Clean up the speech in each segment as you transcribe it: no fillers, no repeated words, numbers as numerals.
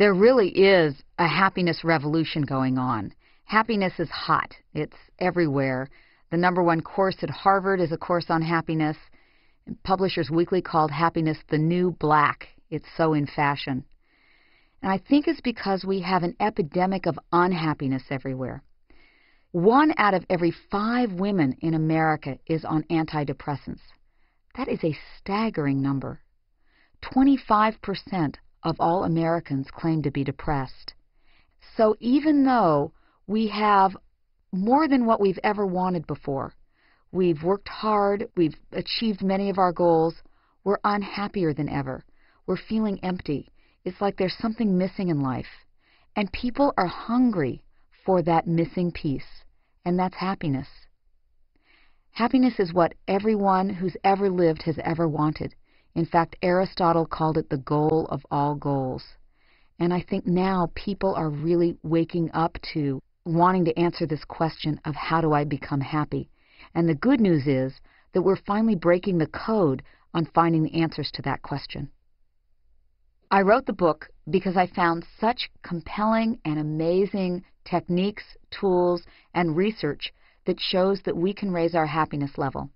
There really is a happiness revolution going on. Happiness is hot. It's everywhere. The #1 course at Harvard is a course on happiness. Publishers Weekly called happiness the new black. It's so in fashion. And I think it's because we have an epidemic of unhappiness everywhere. 1 out of every 5 women in America is on antidepressants. That is a staggering number. 25% of all Americans claim to be depressed. So even though we have more than what we've ever wanted before, we've worked hard, we've achieved many of our goals, we're unhappier than ever. We're feeling empty. It's like there's something missing in life. And people are hungry for that missing piece, and that's happiness. Happiness is what everyone who's ever lived has ever wanted. In fact, Aristotle called it the goal of all goals. And I think now people are really waking up to wanting to answer this question of how do I become happy? And the good news is that we're finally breaking the code on finding the answers to that question. I wrote the book because I found such compelling and amazing techniques, tools, and research that shows that we can raise our happiness level.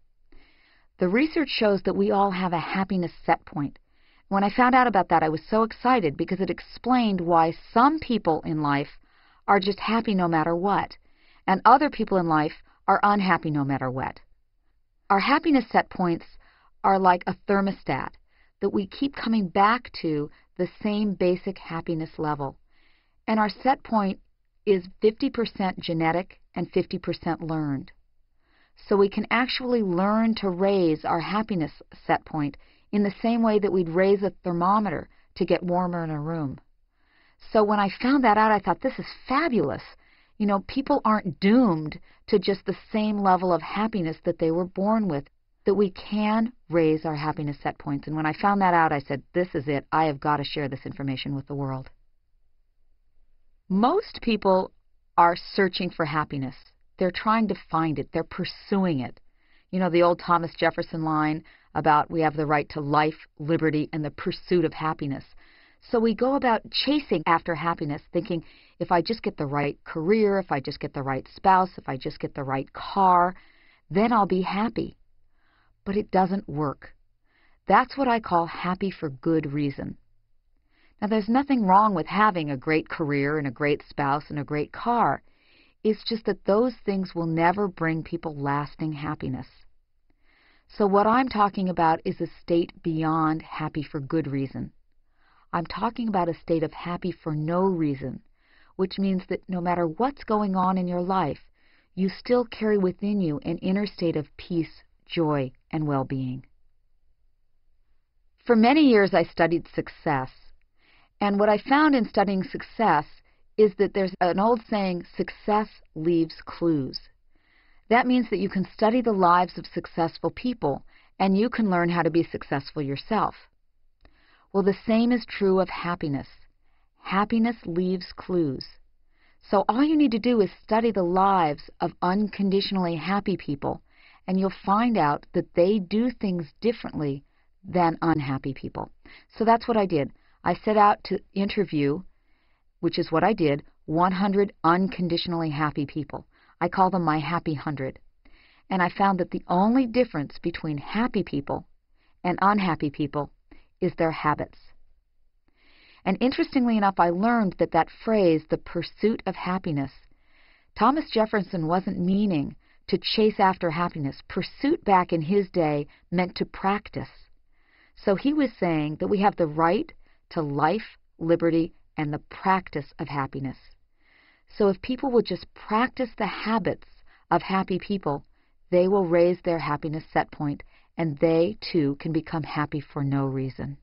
The research shows that we all have a happiness set point. When I found out about that, I was so excited because it explained why some people in life are just happy no matter what, and other people in life are unhappy no matter what. Our happiness set points are like a thermostat that we keep coming back to the same basic happiness level. And our set point is 50% genetic and 50% learned. So we can actually learn to raise our happiness set point in the same way that we'd raise a thermometer to get warmer in a room. So when I found that out, I thought, this is fabulous. You know, people aren't doomed to just the same level of happiness that they were born with, that we can raise our happiness set points. And when I found that out, I said, this is it. I have got to share this information with the world. Most people are searching for happiness. They're trying to find it. They're pursuing it. You know, the old Thomas Jefferson line about we have the right to life, liberty, and the pursuit of happiness. So we go about chasing after happiness, thinking if I just get the right career, if I just get the right spouse, if I just get the right car, then I'll be happy. But it doesn't work. That's what I call happy for good reason. Now, there's nothing wrong with having a great career and a great spouse and a great car. It's just that those things will never bring people lasting happiness. So what I'm talking about is a state beyond happy for good reason. I'm talking about a state of happy for no reason, which means that no matter what's going on in your life, you still carry within you an inner state of peace, joy, and well-being. For many years, I studied success. And what I found in studying success is that there's an old saying, success leaves clues. That means that you can study the lives of successful people, and you can learn how to be successful yourself. Well, the same is true of happiness. Happiness leaves clues. So all you need to do is study the lives of unconditionally happy people, and you'll find out that they do things differently than unhappy people. So that's what I did. I set out to interview, which is what I did, 100 unconditionally happy people. I call them my happy 100. And I found that the only difference between happy people and unhappy people is their habits. And interestingly enough, I learned that that phrase, the pursuit of happiness, Thomas Jefferson wasn't meaning to chase after happiness. Pursuit back in his day meant to practice. So he was saying that we have the right to life, liberty, and the practice of happiness. So if people will just practice the habits of happy people, they will raise their happiness set point, and they, too, can become happy for no reason.